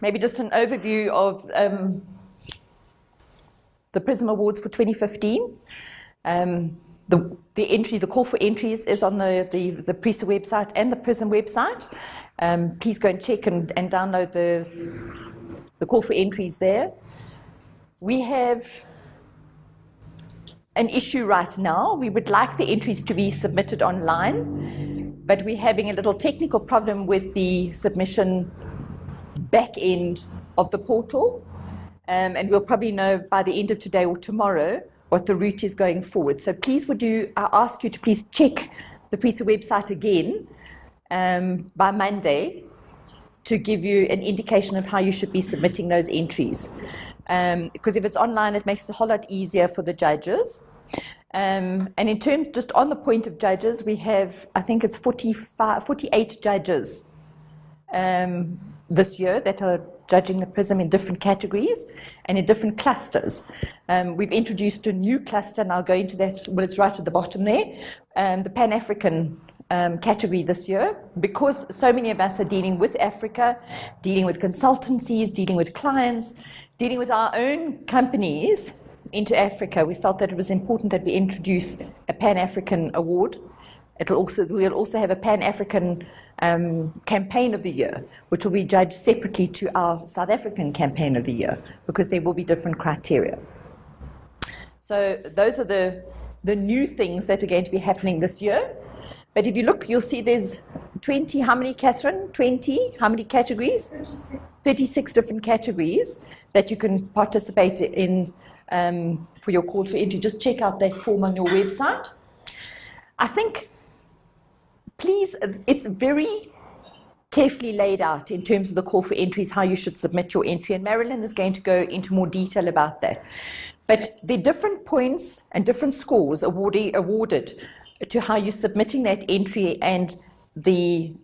maybe just an overview of the Prism Awards for 2015. The call for entries is on the PRISA website and the Prism website. Please go and check and download the call for entries there. We have an issue right now. We would like the entries to be submitted online, but we're having a little technical problem with the submission back end of the portal, and we'll probably know by the end of today or tomorrow what the route is going forward. So please I ask you to please check the PRISA website again by Monday to give you an indication of how you should be submitting those entries. Because if it's online, it makes it a whole lot easier for the judges. And in terms, just on the point of judges, we have, I think it's 48 judges this year that are judging the Prism in different categories and in different clusters. We've introduced a new cluster, and I'll go into that, well, it's right at the bottom there, the Pan-African category this year, because so many of us are dealing with Africa, dealing with consultancies, dealing with clients, dealing with our own companies into Africa. We felt that it was important that we introduce a Pan-African award. We'll also have a Pan-African campaign of the year, which will be judged separately to our South African campaign of the year, because there will be different criteria. So those are the new things that are going to be happening this year. But if you look, you'll see there's 20, how many, Catherine? 20, how many categories? 36. 36 different categories that you can participate in for your call for entry. Just check out that form on your website. I think, please, it's very carefully laid out in terms of the call for entries, how you should submit your entry, and Marilyn is going to go into more detail about that. But the different points and different scores awarded to how you're submitting that entry, and the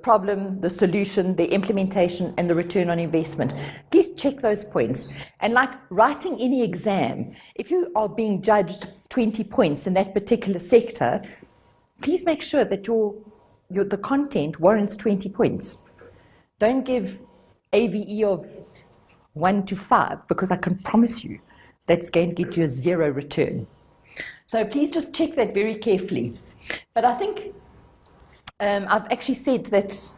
problem, the solution, the implementation, and the return on investment. Please check those points. And like writing any exam, if you are being judged 20 points in that particular sector, please make sure that the content warrants 20 points. Don't give AVE of 1 to 5, because I can promise you that's going to get you a 0 return. So please just check that very carefully. But I think I've actually said that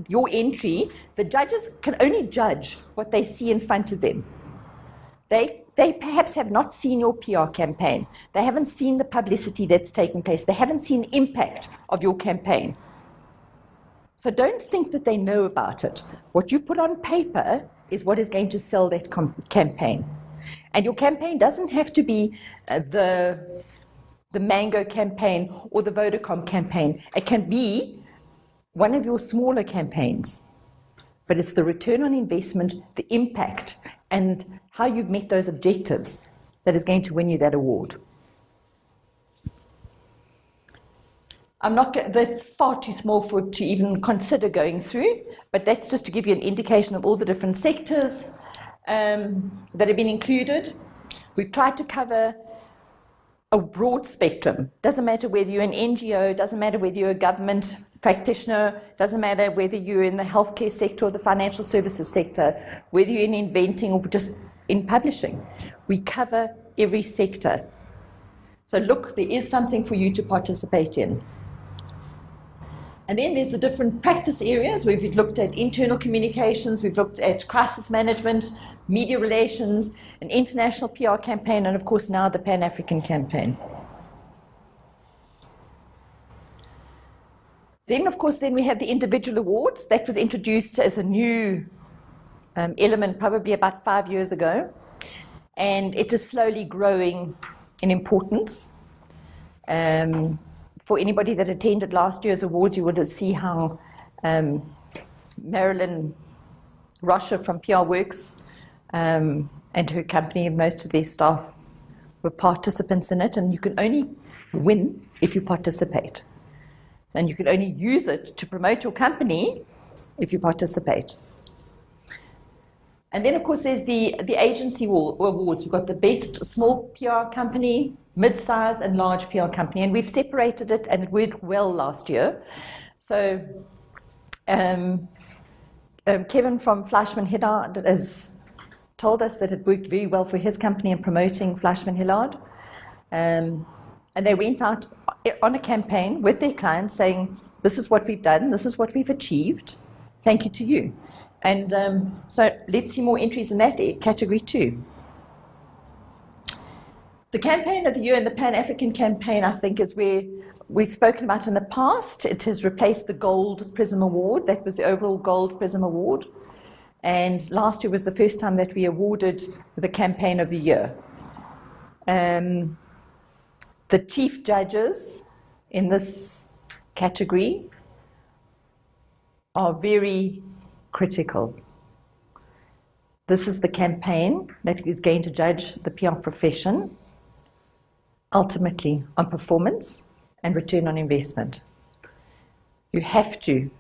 your entry, the judges can only judge what they see in front of them. They perhaps have not seen your PR campaign. They haven't seen the publicity that's taken place. They haven't seen the impact of your campaign. So don't think that they know about it. What you put on paper is what is going to sell that campaign. And your campaign doesn't have to be the Mango campaign or the Vodacom campaign. It can be one of your smaller campaigns, but it's the return on investment, the impact, and how you've met those objectives that is going to win you that award. That's far too small to even consider going through, but that's just to give you an indication of all the different sectors that have been included. We've tried to cover a broad spectrum. Doesn't matter whether you're an NGO, doesn't matter whether you're a government practitioner, doesn't matter whether you're in the healthcare sector or the financial services sector, whether you're in inventing or just in publishing. We cover every sector. So look, there is something for you to participate in. And then there's the different practice areas where we've looked at internal communications, we've looked at crisis management, media relations, an international PR campaign, and of course now the Pan-African campaign. Then of course we have the individual awards. That was introduced as a new element probably about 5 years ago, and it is slowly growing in importance. For anybody that attended last year's awards, you would see how Marilyn Rocha from PR Works and her company and most of their staff were participants in it, and you can only win if you participate. And you can only use it to promote your company if you participate. And then, of course, there's the agency awards. We've got the best small PR company, mid-size and large PR company, and we've separated it, and it worked well last year. So Kevin from Fleischmann Hillard has told us that it worked very well for his company in promoting Fleischmann Hillard. And they went out on a campaign with their clients saying, this is what we've done, this is what we've achieved, thank you to you. And so let's see more entries in that category too. The campaign of the year and the Pan-African campaign, I think, is where we've spoken about in the past. It has replaced the Gold Prism Award. That was the overall Gold Prism Award. And last year was the first time that we awarded the campaign of the year. The chief judges in this category are very critical. This is the campaign that is going to judge the PR profession, ultimately on performance and return on investment. You have to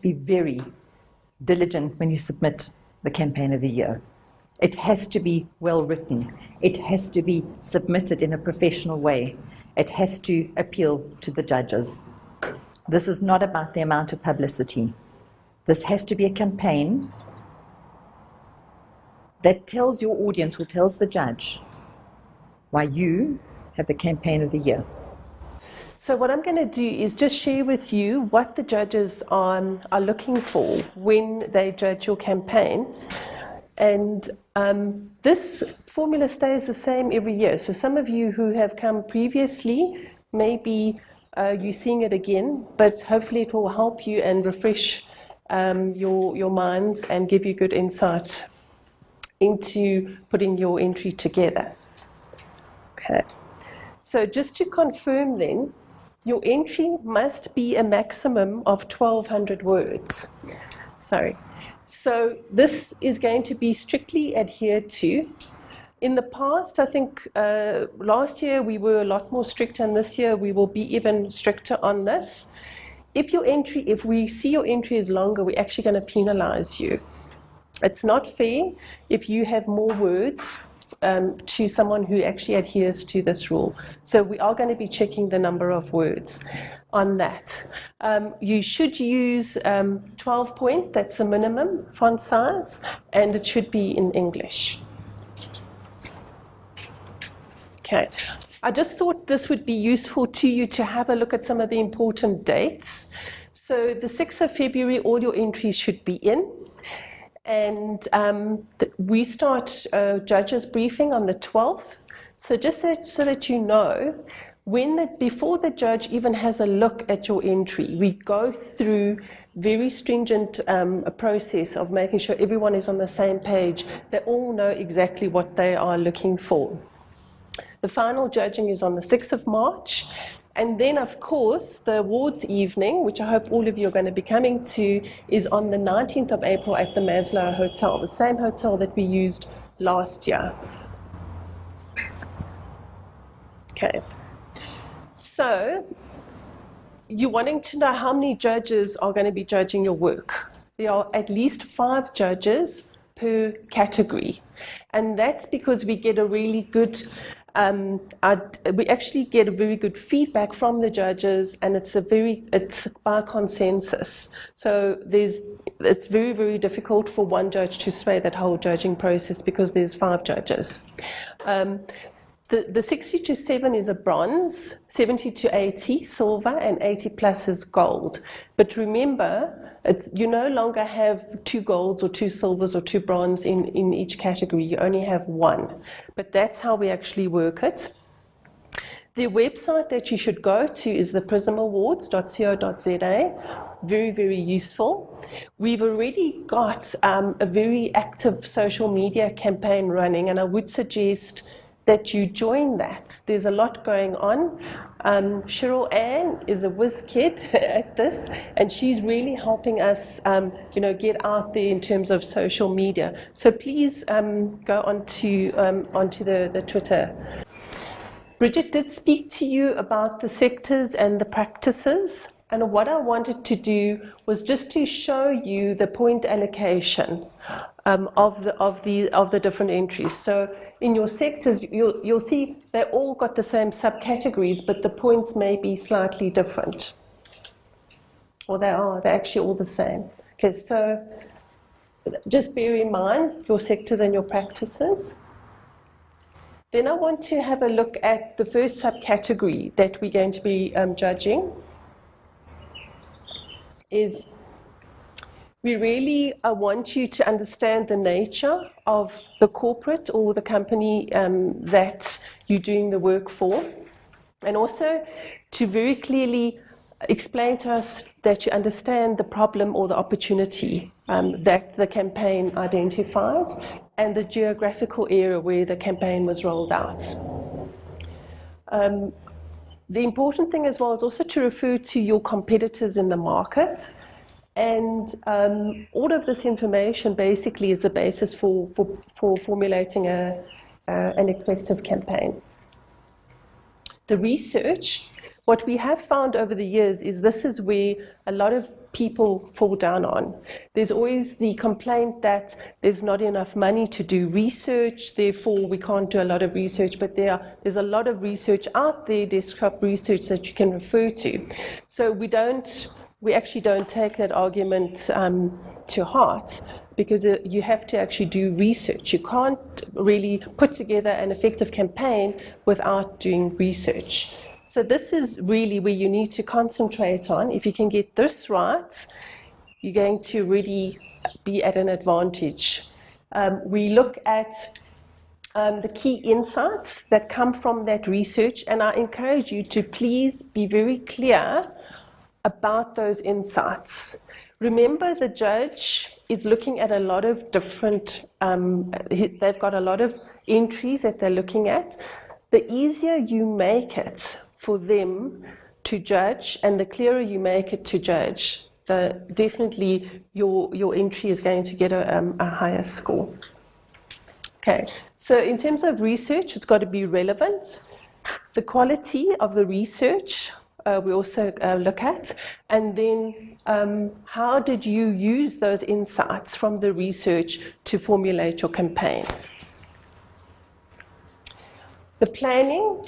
be very diligent when you submit the campaign of the year. It has to be well written. It has to be submitted in a professional way. It has to appeal to the judges. This is not about the amount of publicity. This has to be a campaign that tells your audience or tells the judge why you have the campaign of the year. So what I'm going to do is just share with you what the judges are looking for when they judge your campaign. And this formula stays the same every year. So some of you who have come previously, maybe you're seeing it again, but hopefully it will help you and refresh your minds and give you good insight into putting your entry together. Okay. So just to confirm then, your entry must be a maximum of 1,200 words. Sorry. So this is going to be strictly adhered to. In the past, I think last year we were a lot more strict, and this year we will be even stricter on this. If we see your entry is longer, we're actually going to penalize you. It's not fair if you have more words to someone who actually adheres to this rule. So we are going to be checking the number of words on that. You should use 12 point, that's the minimum font size, and it should be in English. Okay, I just thought this would be useful to you to have a look at some of the important dates. So the 6th of February, all your entries should be in. And we start judges briefing on the 12th. So just so that you know, before the judge even has a look at your entry, we go through very stringent a process of making sure everyone is on the same page. They all know exactly what they are looking for. The final judging is on the 6th of March. And then, of course, the awards evening, which I hope all of you are going to be coming to, is on the 19th of April at the Maslow Hotel, the same hotel that we used last year. Okay. So, you're wanting to know how many judges are going to be judging your work. There are at least 5 judges per category. And that's because we get a really good we actually get a very good feedback from the judges, and it's by consensus. So it's very, very difficult for one judge to sway that whole judging process because there's 5 judges. The 60 to 7 is a bronze, 70 to 80 silver, and 80 plus is gold. But remember, you no longer have 2 golds or 2 silvers or 2 bronze in each category. You only have 1. But that's how we actually work it. The website that you should go to is the prismawards.co.za. Very, very useful. We've already got a very active social media campaign running, and I would suggest that you join that. There's a lot going on. Cheryl Ann is a whiz kid at this, and she's really helping us get out there in terms of social media. So please go onto the Twitter. Bridget did speak to you about the sectors and the practices, and what I wanted to do was just to show you the point allocation of the different entries. So in your sectors, you'll see they all got the same subcategories, but the points may be slightly different. Or they're actually all the same. Okay, so just bear in mind your sectors and your practices. Then I want to have a look at the first subcategory that we're going to be judging. Is we really want you to understand the nature of the corporate or the company that you're doing the work for, and also to very clearly explain to us that you understand the problem or the opportunity that the campaign identified and the geographical area where the campaign was rolled out. The important thing as well is also to refer to your competitors in the market, and all of this information basically is the basis for formulating an effective campaign. The research, what we have found over the years is this is where a lot of people fall down on. There's always the complaint that there's not enough money to do research, therefore we can't do a lot of research, but there's a lot of research out there, desktop research that you can refer to. So we actually don't take that argument to heart, because you have to actually do research. You can't really put together an effective campaign without doing research. So this is really where you need to concentrate on. If you can get this right, you're going to really be at an advantage. We look at the key insights that come from that research, and I encourage you to please be very clear about those insights. Remember, the judge is looking at a lot of different, they've got a lot of entries that they're looking at. The easier you make it for them to judge, and the clearer you make it to judge, definitely your entry is going to get a higher score. Okay, so in terms of research, it's got to be relevant. The quality of the research we also look at, and then how did you use those insights from the research to formulate your campaign. The planning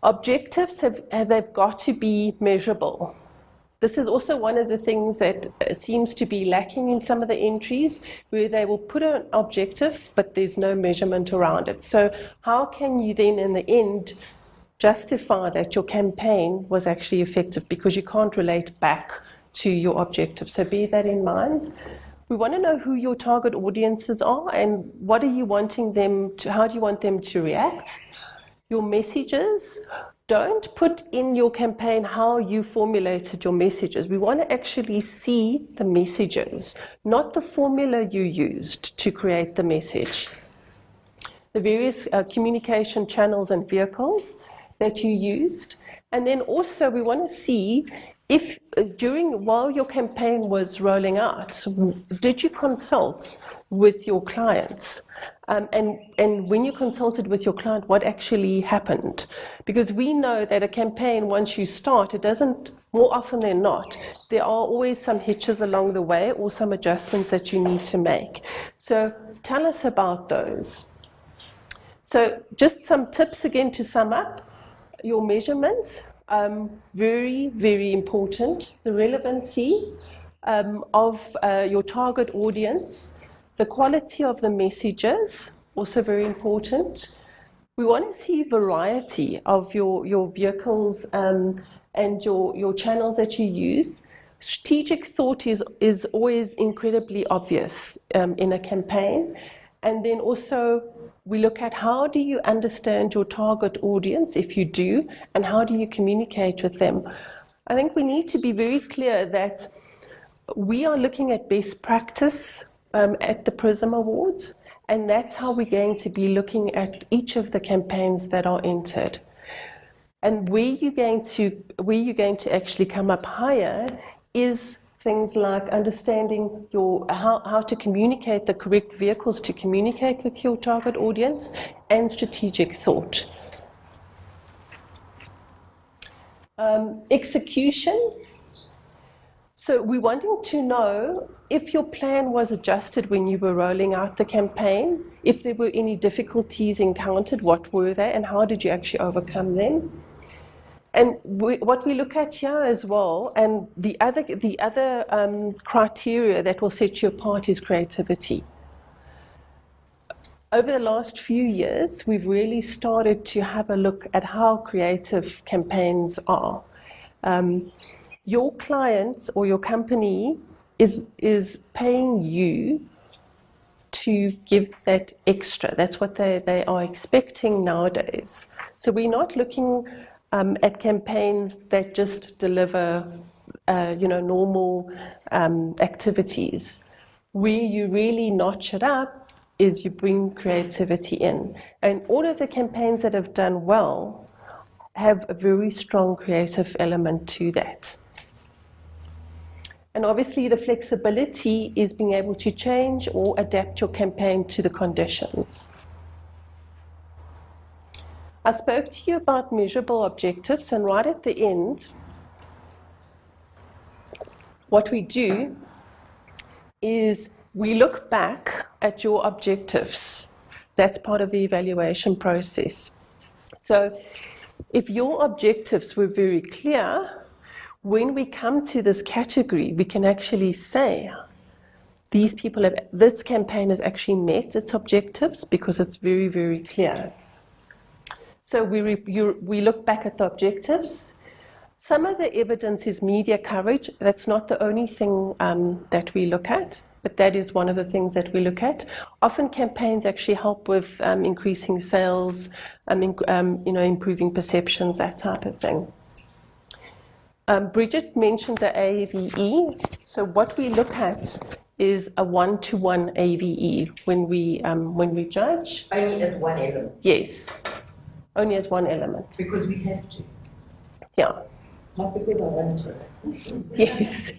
objectives they've got to be measurable. This is also one of the things that seems to be lacking in some of the entries, where they will put an objective but there's no measurement around it. So how can you then in the end justify that your campaign was actually effective, because you can't relate back to your objective. So bear that in mind. We want to know who your target audiences are and what are you wanting them to, how do you want them to react. Your messages, don't put in your campaign how you formulated your messages. We want to actually see the messages, not the formula you used to create the message. The various communication channels and vehicles that you used. And then also we want to see if while your campaign was rolling out, did you consult with your clients? And when you consulted with your client, what actually happened? Because we know that a campaign, once you start, it doesn't, more often than not, there are always some hitches along the way or some adjustments that you need to make. So tell us about those. So just some tips again to sum up. Your measurements, very, very important. The relevancy of your target audience. The quality of the messages, also very important. We want to see variety of your vehicles and your channels that you use. Strategic thought is always incredibly obvious in a campaign. And then also we look at how do you understand your target audience, if you do, and how do you communicate with them. I think we need to be very clear that we are looking at best practice at the Prism Awards, and that's how we're going to be looking at each of the campaigns that are entered. And where you're going to actually come up higher is things like understanding how to communicate the correct vehicles to communicate with your target audience, and strategic thought. Execution. So we're wanting to know if your plan was adjusted when you were rolling out the campaign, if there were any difficulties encountered, what were they, and how did you actually overcome them? what we look at here as well, and the other criteria that will set you apart is creativity. Over the last few years, we've really started to have a look at how creative campaigns are. Your clients or your company is paying you to give that extra. That's what they are expecting nowadays. So we're not looking at campaigns that just deliver, normal activities. Where you really notch it up is you bring creativity in. And all of the campaigns that have done well have a very strong creative element to that. And obviously the flexibility is being able to change or adapt your campaign to the conditions. I spoke to you about measurable objectives, and right at the end, what we do is we look back at your objectives. That's part of the evaluation process. So if your objectives were very clear, when we come to this category, we can actually say, this campaign has actually met its objectives because it's very, very clear. So we look back at the objectives. Some of the evidence is media coverage. That's not the only thing that we look at, but that is one of the things that we look at. Often campaigns actually help with increasing sales, improving perceptions, that type of thing. Bridget mentioned the AVE. So what we look at is a 1-to-1 AVE when we judge. Only as one element. Yes, only as one element. Because we have to. Yeah. Not because I want to. Yes.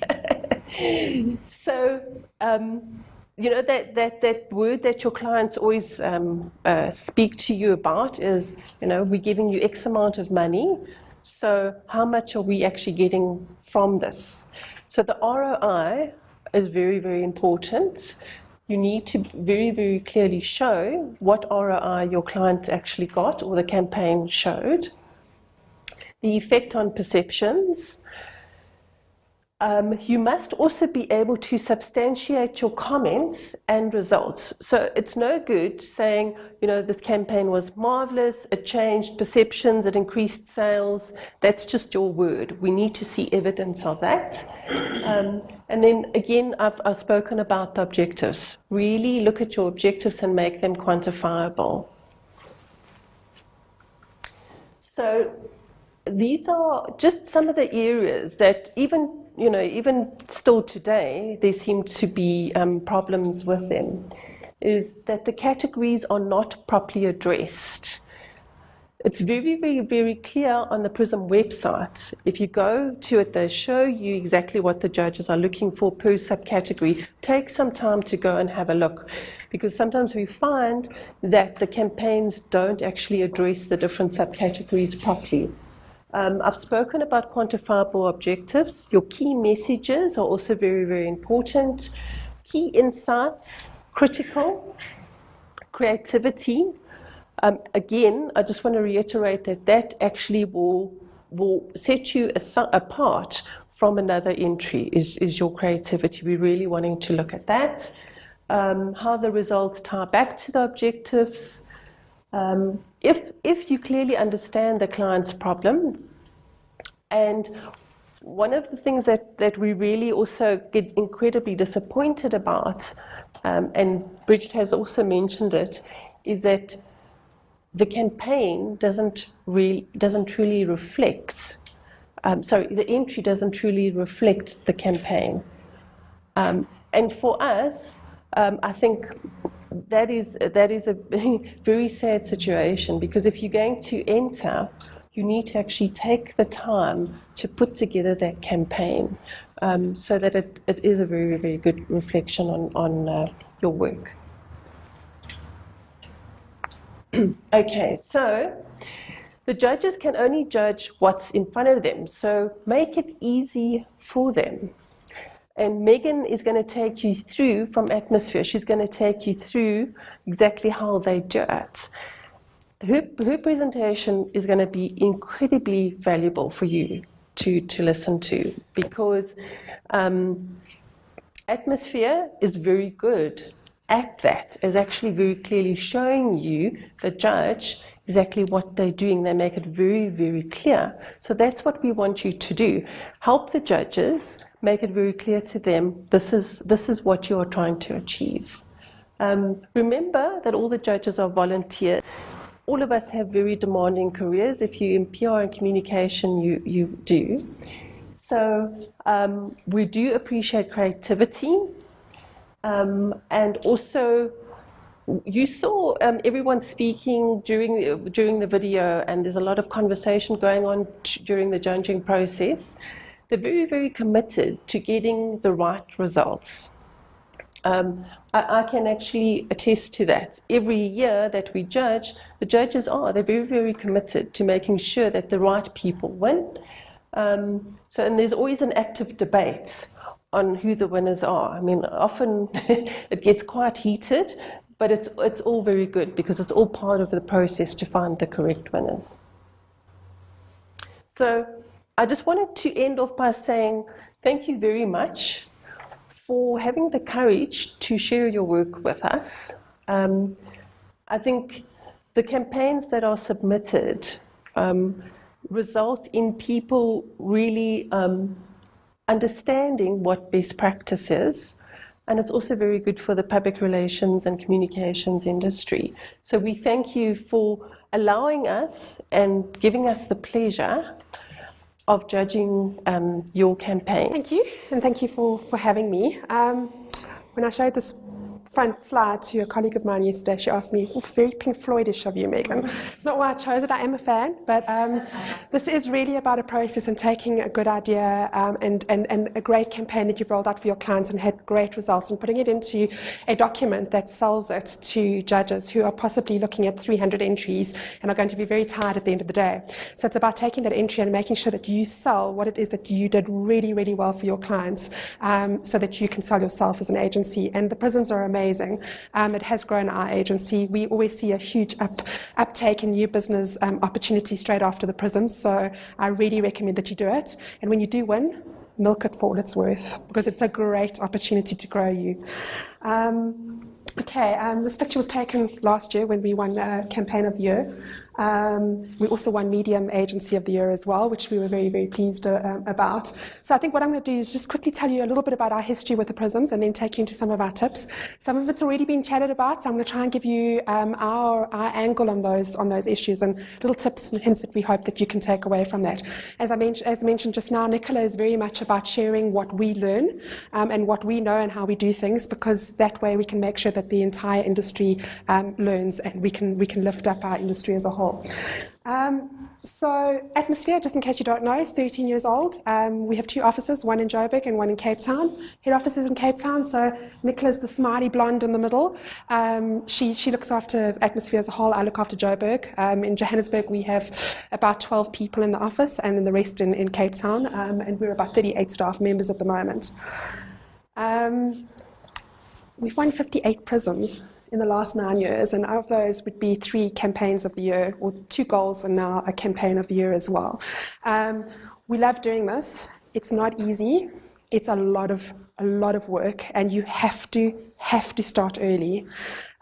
So, that word that your clients always speak to you about is, we're giving you X amount of money. So how much are we actually getting from this? So the ROI is very, very important. You need to very, very clearly show what ROI your client actually got or the campaign showed. The effect on perceptions. You must also be able to substantiate your comments and results. So it's no good saying, this campaign was marvelous, it changed perceptions, it increased sales. That's just your word. We need to see evidence of that. And then again, I've spoken about the objectives. Really look at your objectives and make them quantifiable. So these are just some of the areas that even still today, there seem to be problems with them, is that the categories are not properly addressed. It's very, very, very clear on the Prism website. If you go to it, they show you exactly what the judges are looking for per subcategory. Take some time to go and have a look, because sometimes we find that the campaigns don't actually address the different subcategories properly. I've spoken about quantifiable objectives. Your key messages are also very, very important. Key insights, critical, creativity. Again, I just want to reiterate that actually will set you apart from another entry, is your creativity. We're really wanting to look at that. How the results tie back to the objectives. If you clearly understand the client's problem, and one of the things that we really also get incredibly disappointed about, and Bridget has also mentioned it, is that the campaign doesn't truly reflect, the entry doesn't truly reflect the campaign. And for us, I think that is a very sad situation, because if you're going to enter, you need to actually take the time to put together that campaign, so that it is a very, very good reflection on your work. Okay, so the judges can only judge what's in front of them, so make it easy for them. And Megan is going to take you through from Atmosphere. She's going to take you through exactly how they do it. her presentation is going to be incredibly valuable for you to listen to, because Atmosphere is very good at that, is actually very clearly showing you, the judge, exactly what they're doing. They make it very, very clear. So that's what we want you to do. Help the judges, make it very clear to them, this is what you are trying to achieve. Remember that all the judges are volunteers. All of us have very demanding careers. If you're in PR and communication, you do. So we do appreciate creativity. And also, you saw everyone speaking during the video, and there's a lot of conversation going on during the judging process. They're very, very committed to getting the right results. I can actually attest to that. Every year that we judge, the judges they're very, very committed to making sure that the right people win. And there's always an active debate on who the winners are. I mean, often it gets quite heated, but it's all very good, because it's all part of the process to find the correct winners. So I just wanted to end off by saying thank you very much for having the courage to share your work with us. I think the campaigns that are submitted result in people really understanding what best practice is, and it's also very good for the public relations and communications industry. So we thank you for allowing us and giving us the pleasure of judging your campaign. Thank you, and thank you for having me. When I showed this front slide to a colleague of mine yesterday, she asked me, very Pink Floydish of you, Megan. It's not why I chose it, I am a fan, but this is really about a process and taking a good idea and a great campaign that you've rolled out for your clients and had great results, and putting it into a document that sells it to judges who are possibly looking at 300 entries and are going to be very tired at the end of the day. So it's about taking that entry and making sure that you sell what it is that you did really, really well for your clients, so that you can sell yourself as an agency. And the Prisms are amazing. It has grown our agency. We always see a huge uptake in new business opportunities straight after the Prisms, so I really recommend that you do it. And when you do win, milk it for all it's worth, because it's a great opportunity to grow you. This picture was taken last year when we won Campaign of the Year. We also won Medium Agency of the Year as well, which we were very, very pleased about. So I think what I'm going to do is just quickly tell you a little bit about our history with the Prisms, and then take you into some of our tips. Some of it's already been chatted about, so I'm going to try and give you our angle on those issues, and little tips and hints that we hope that you can take away from that. As mentioned just now, Nicola is very much about sharing what we learn and what we know and how we do things, because that way we can make sure that the entire industry learns, and we can lift up our industry as a whole. So Atmosphere, just in case you don't know, is 13 years old. We have 2 offices, one in Joburg and one in Cape Town. Head office is in Cape Town, so Nicola's the smiley blonde in the middle. She looks after Atmosphere as a whole. I look after Joburg. In Johannesburg, we have about 12 people in the office, and then the rest in Cape Town, and we're about 38 staff members at the moment. We've won 58 Prisms in the last 9 years, and of those would be 3 campaigns of the year, or 2 goals, and now a campaign of the year as well. We love doing this. It's not easy. It's a lot of work, and you have to start early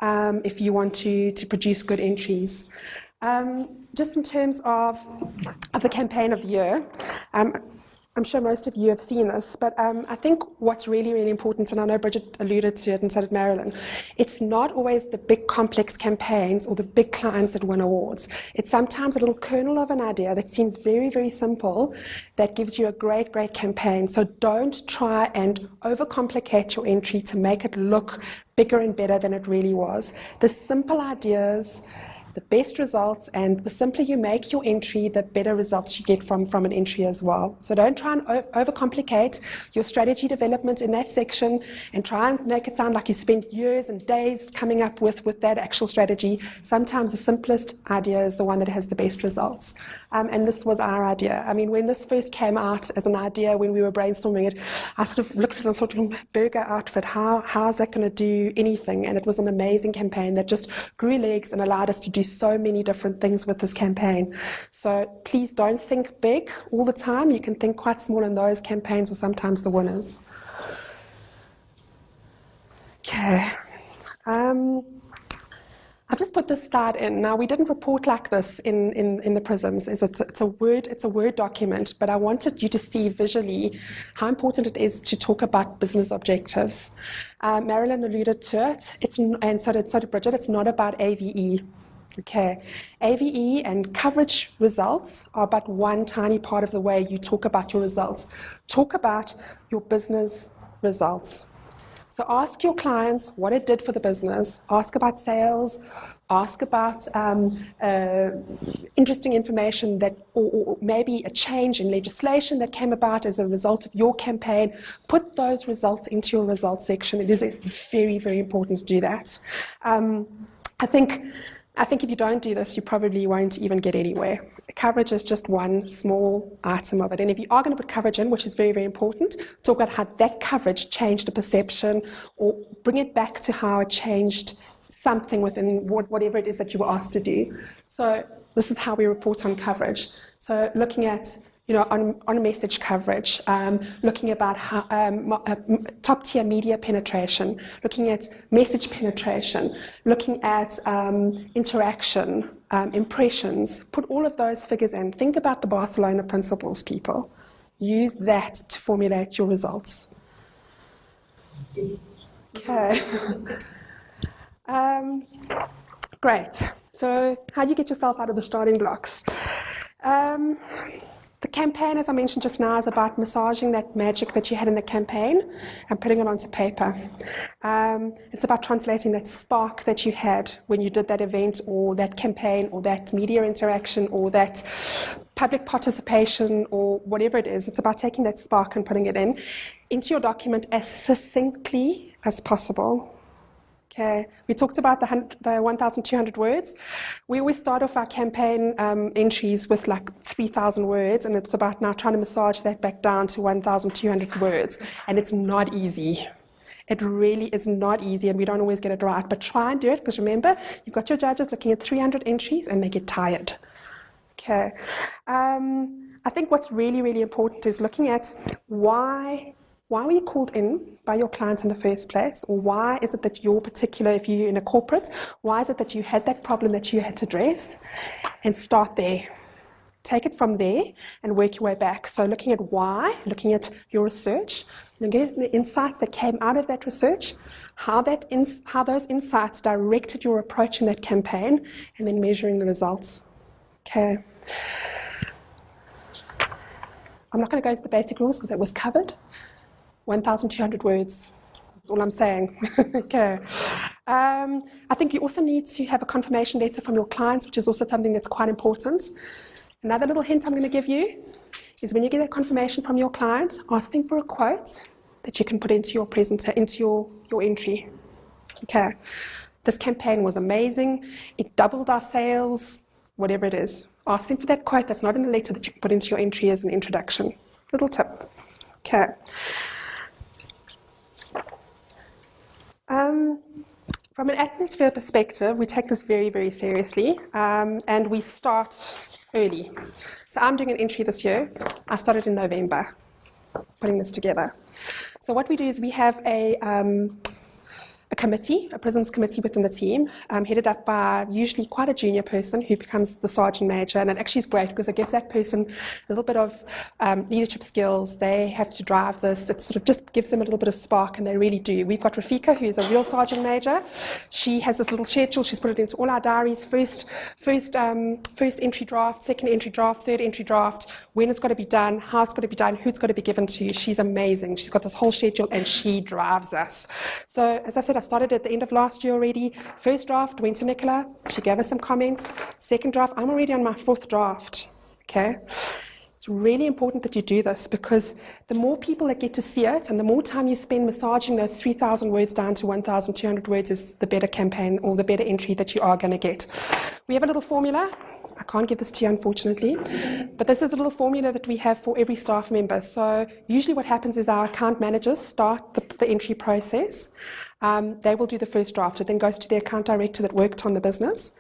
if you want to produce good entries. Just in terms of the campaign of the year, I'm sure most of you have seen this, but I think what's really, really important, and I know Bridget alluded to it and so did Marilyn, it's not always the big complex campaigns or the big clients that win awards. It's sometimes a little kernel of an idea that seems very, very simple that gives you a great, great campaign. So don't try and overcomplicate your entry to make it look bigger and better than it really was. The simple ideas, the best results, and the simpler you make your entry, the better results you get from an entry as well. So don't try and overcomplicate your strategy development in that section and try and make it sound like you spent years and days coming up with that actual strategy. Sometimes the simplest idea is the one that has the best results. And this was our idea. I mean, when this first came out as an idea, when we were brainstorming it, I sort of looked at it and thought, burger outfit, how is that going to do anything? And it was an amazing campaign that just grew legs and allowed us to do so many different things with this campaign. So please don't think big all the time. You can think quite small, and those campaigns are sometimes the winners. Okay. I've just put this slide in. Now, we didn't report like this in the Prisms. It's a Word document, but I wanted you to see visually how important it is to talk about business objectives. Marilyn alluded to it, and so did Bridget. It's not about AVE. Okay, AVE and coverage results are but one tiny part of the way you talk about your results. Talk about your business results. So ask your clients what it did for the business, ask about sales, ask about interesting information that, or maybe a change in legislation that came about as a result of your campaign. Put those results into your results section. It is very, very important to do that. I think if you don't do this, you probably won't even get anywhere. Coverage is just one small item of it. And if you are going to put coverage in, which is very, very important, talk about how that coverage changed the perception, or bring it back to how it changed something within whatever it is that you were asked to do. So this is how we report on coverage. So looking at, on message coverage, looking about how, top tier media penetration, looking at message penetration, looking at interaction, impressions. Put all of those figures in. Think about the Barcelona principles, people. Use that to formulate your results. Okay. Great. So how do you get yourself out of the starting blocks? The campaign, as I mentioned just now, is about massaging that magic that you had in the campaign and putting it onto paper. It's about translating that spark that you had when you did that event or that campaign or that media interaction or that public participation or whatever it is. It's about taking that spark and putting it into your document as succinctly as possible. Okay, we talked about the 1,200 words. We always start off our campaign entries with like 3,000 words, and it's about now trying to massage that back down to 1,200 words. And it's not easy. It really is not easy, and we don't always get it right. But try and do it, because remember, you've got your judges looking at 300 entries, and they get tired. Okay. I think what's really, really important is looking at why were you called in by your client in the first place? Or why is it that your particular, if you're in a corporate, why is it that you had that problem that you had to address? And start there. Take it from there and work your way back. So looking at why, looking at your research, looking at the insights that came out of that research, how those insights directed your approach in that campaign, and then measuring the results. Okay. I'm not going to go into the basic rules because it was covered. 1,200 words, that's all I'm saying. Okay. I think you also need to have a confirmation letter from your clients, which is also something that's quite important. Another little hint I'm going to give you is when you get that confirmation from your client, ask them for a quote that you can put into your entry. Okay. This campaign was amazing. It doubled our sales, whatever it is. Ask them for that quote that's not in the letter that you can put into your entry as an introduction. Little tip. Okay. From an atmosphere perspective, we take this very, very seriously, and we start early. So I'm doing an entry this year. I started in November, putting this together. So what we do is we have a committee, a Prisms committee within the team, headed up by usually quite a junior person who becomes the sergeant major, and it actually is great because it gives that person a little bit of leadership skills. They have to drive this. It sort of just gives them a little bit of spark, and they really do. We've got Rafika, who is a real sergeant major. She has this little schedule. She's put it into all our diaries: first entry draft, second entry draft, third entry draft, when it's got to be done, how it's got to be done, who it's got to be given to. She's amazing. She's got this whole schedule, and she drives us. So, as I said, I started at the end of last year already. First draft went to Nicola. She gave us some comments. Second draft, I'm already on my fourth draft. Okay? It's really important that you do this, because the more people that get to see it and the more time you spend massaging those 3,000 words down to 1,200 words is the better campaign or the better entry that you are going to get. We have a little formula. I can't give this to you, unfortunately, but this is a little formula that we have for every staff member. So usually what happens is our account managers start the entry process. They will do the first draft. It then goes to the account director that worked on the business.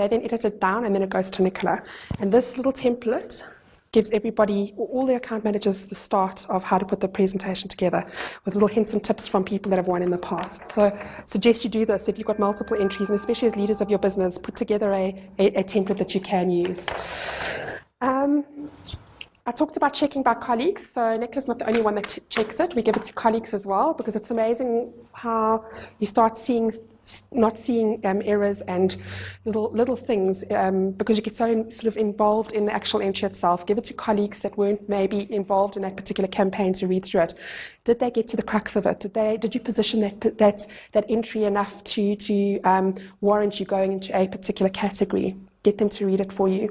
They then edit it down, and then it goes to Nicola. And this little template gives everybody, all the account managers, the start of how to put the presentation together with little hints and tips from people that have won in the past. So suggest you do this if you've got multiple entries, and especially as leaders of your business, put together a template that you can use. I talked about checking by colleagues, so Nicola's not the only one that checks it. We give it to colleagues as well, because it's amazing how you start not seeing errors and little things, because you get so sort of involved in the actual entry itself. Give it to colleagues that weren't maybe involved in that particular campaign to read through it. Did they get to the crux of it? Did you position that entry enough to warrant you going into a particular category? Get them to read it for you.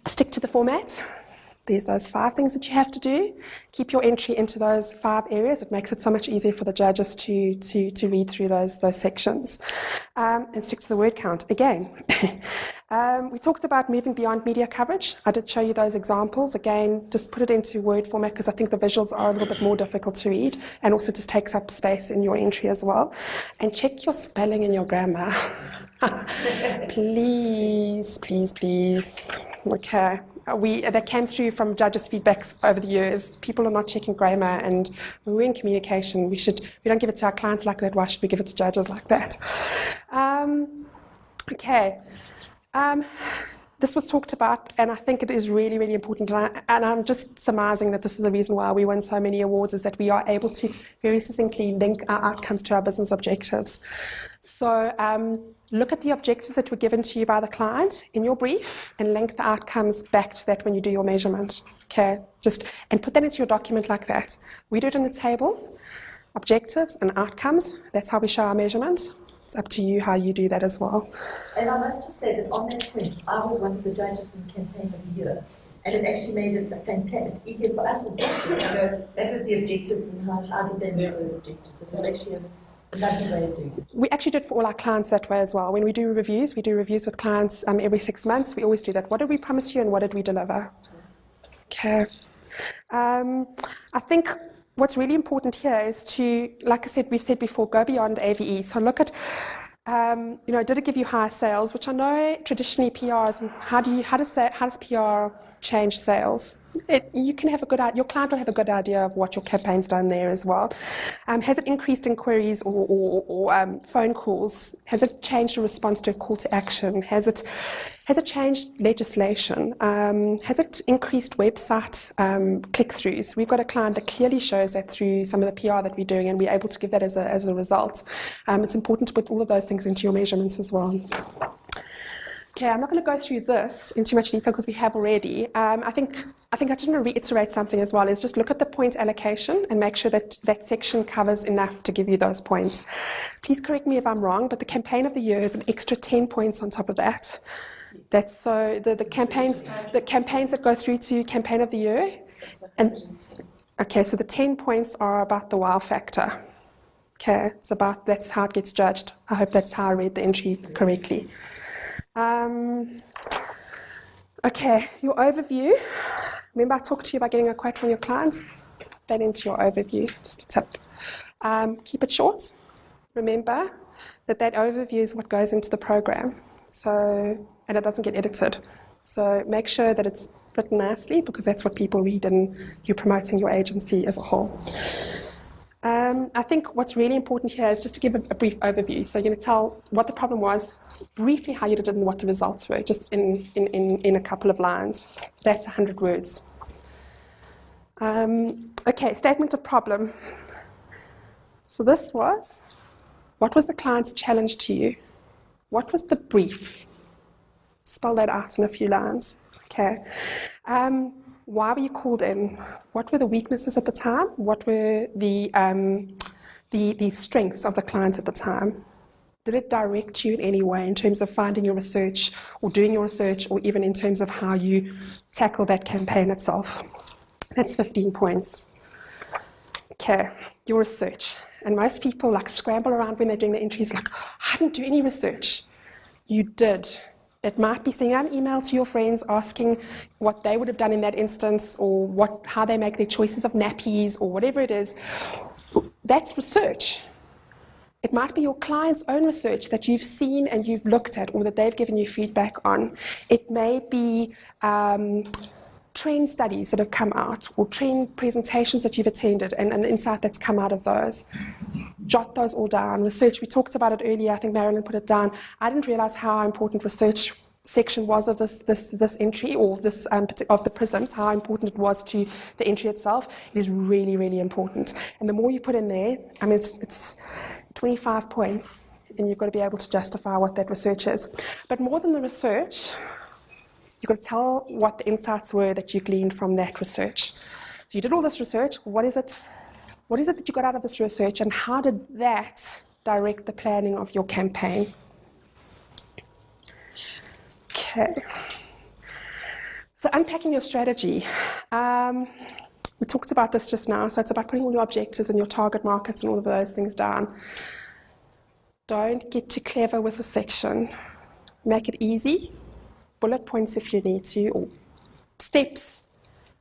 Stick to the format. There's those 5 things that you have to do. Keep your entry into those 5 areas. It makes it so much easier for the judges to read through those sections. And stick to the word count. Again, we talked about moving beyond media coverage. I did show you those examples. Again, just put it into word format, because I think the visuals are a little bit more difficult to read, and also just takes up space in your entry as well. And check your spelling and your grammar. Please, please, please. Okay. That came through from judges' feedbacks over the years. People are not checking grammar, and when we're in communication, we don't give it to our clients like that. Why should we give it to judges like that? Okay. This was talked about, and I think it is really, really important. And I'm just surmising that this is the reason why we win so many awards, is that we are able to very succinctly link our outcomes to our business objectives. So look at the objectives that were given to you by the client in your brief, and link the outcomes back to that when you do your measurement. Okay, and put that into your document like that. We do it in a table, objectives and outcomes. That's how we show our measurement. It's up to you how you do that as well. And I must just say that on that point, I was one of the judges in Campaign of the Year, and it actually made it fantastic, easier for us as judges. So that was the objectives, and how did they meet those objectives? It was actually a lovely way of doing it. We actually did for all our clients that way as well. When we do reviews with clients every 6 months. We always do that. What did we promise you, and what did we deliver? Okay. I think what's really important here is to, like I said, we've said before, go beyond AVE. So look at, did it give you higher sales? Which I know traditionally PRs, and how does PR change sales? You can have your client will have a good idea of what your campaign's done there as well. Has it increased inquiries or phone calls? Has it changed a response to a call to action? Has it changed legislation? Has it increased website click-throughs? We've got a client that clearly shows that through some of the PR that we're doing, and we're able to give that as a result. It's important to put all of those things into your measurements as well. Okay, I'm not going to go through this in too much detail because we have already. I think I just want to reiterate something as well, is just look at the point allocation and make sure that that section covers enough to give you those points. Please correct me if I'm wrong, but the campaign of the year is an extra 10 points on top of that. That's so the campaigns that go through to campaign of the year. And okay, so the 10 points are about the wow factor. Okay, that's how it gets judged. I hope that's how I read the entry correctly. Okay, your overview. Remember I talked to you about getting a quote from your clients? Put that into your overview, just a tip. Keep it short. Remember that overview is what goes into the program, and it doesn't get edited. So make sure that it's written nicely, because that's what people read, and you're promoting your agency as a whole. I think what's really important here is just to give a brief overview. So you're going to tell what the problem was, briefly how you did it, and what the results were, just in a couple of lines. That's 100 words. Okay, statement of problem. So this was, what was the client's challenge to you? What was the brief? Spell that out in a few lines. Okay. Why were you called in? What were the weaknesses at the time? What were the strengths of the client at the time? Did it direct you in any way in terms of finding your research or doing your research, or even in terms of how you tackle that campaign itself? That's 15 points. Okay, your research. And most people scramble around when they're doing the entries I didn't do any research. You did. It might be sending out an email to your friends asking what they would have done in that instance, or how they make their choices of nappies, or whatever it is. That's research. It might be your client's own research that you've seen and you've looked at or that they've given you feedback on. It may be trend studies that have come out or trend presentations that you've attended and an insight that's come out of those. Jot those all down. Research, we talked about it earlier, I think Marilyn put it down. I didn't realize how important research section was of this entry or this of the Prisms, how important it was to the entry itself. It is really, really important. And the more you put in there, I mean, it's 25 points, and you've got to be able to justify what that research is. But more than the research, you've got to tell what the insights were that you gleaned from that research. So you did all this research. What is it that you got out of this research, and how did that direct the planning of your campaign? Okay. So unpacking your strategy. We talked about this just now. So it's about putting all your objectives and your target markets and all of those things down. Don't get too clever with a section. Make it easy. Bullet points if you need to, or steps.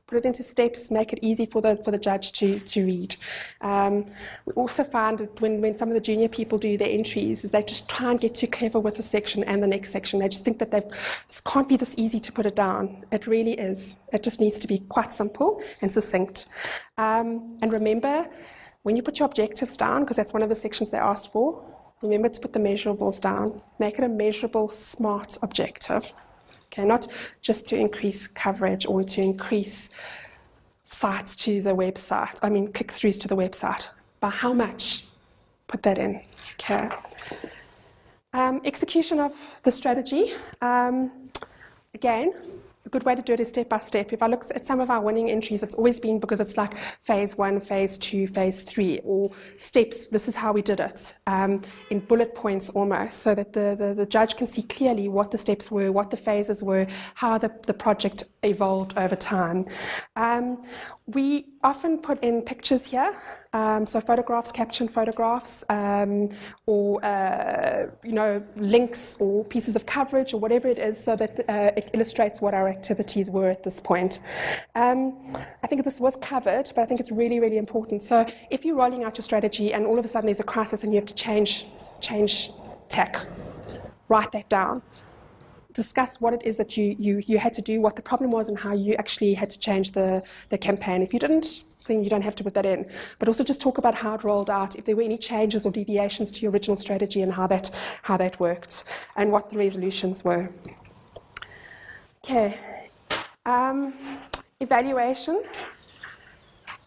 Put it into steps, make it easy for the judge to read. We also find that when some of the junior people do their entries, is they just try and get too clever with a section and the next section. They just think that this can't be this easy to put it down. It really is. It just needs to be quite simple and succinct. And remember, when you put your objectives down, because that's one of the sections they asked for, remember to put the measurables down. Make it a measurable, smart objective. Okay, not just to increase coverage or to increase sites to the website, click-throughs to the website. By how much? Put that in. Okay. Execution of the strategy. Again, a good way to do it is step by step. If I look at some of our winning entries, it's always been because it's like phase 1, phase 2, phase 3, or steps. This is how we did it, in bullet points almost, so that the judge can see clearly what the steps were, what the phases were, how the project evolved over time. We often put in pictures here. So photographs, caption photographs, or links or pieces of coverage or whatever it is, so that it illustrates what our activities were at this point. I think this was covered, but I think it's really, really important. So if you're rolling out your strategy and all of a sudden there's a crisis and you have to change tack, write that down. Discuss what it is that you had to do, what the problem was, and how you actually had to change the campaign. If you didn't, then you don't have to put that in. But also just talk about how it rolled out, if there were any changes or deviations to your original strategy and how that worked, and what the resolutions were. Okay. Evaluation.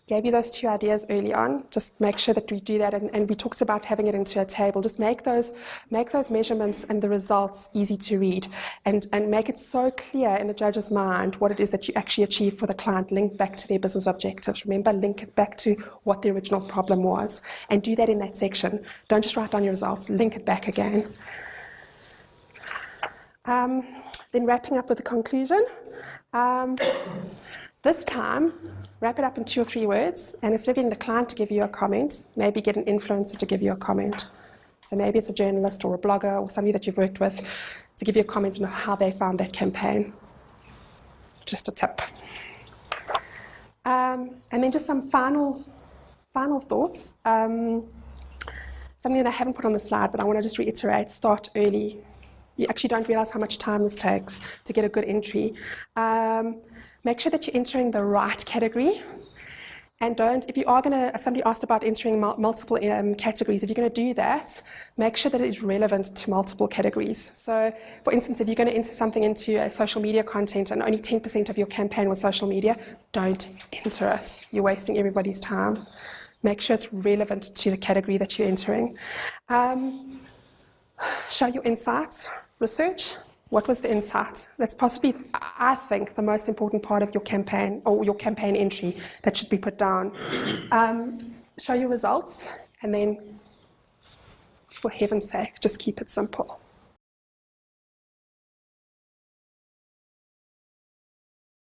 Gave you those 2 ideas early on. Just make sure that we do that, and we talked about having it into a table. Just make those measurements and the results easy to read, and make it so clear in the judge's mind what it is that you actually achieve for the client. Link back to their business objectives. Remember, link it back to what the original problem was, and do that in that section. Don't just write down your results. Link it back again. Then wrapping up with a conclusion. This time, wrap it up in 2 or 3 words, and instead of getting the client to give you a comment, maybe get an influencer to give you a comment. So maybe it's a journalist or a blogger or somebody that you've worked with to give you a comment on how they found that campaign. Just a tip. And then just some final thoughts. Something that I haven't put on the slide, but I want to just reiterate: start early. You actually don't realize how much time this takes to get a good entry. Make sure that you're entering the right category. And if you are somebody asked about entering multiple categories, if you're going to do that, make sure that it is relevant to multiple categories. So, for instance, if you're going to enter something into a social media content and only 10% of your campaign was social media, don't enter it. You're wasting everybody's time. Make sure it's relevant to the category that you're entering. Show your insights. Research. What was the insight? That's possibly, I think, the most important part of your campaign, or your campaign entry, that should be put down. Show your results, and then, for heaven's sake, just keep it simple.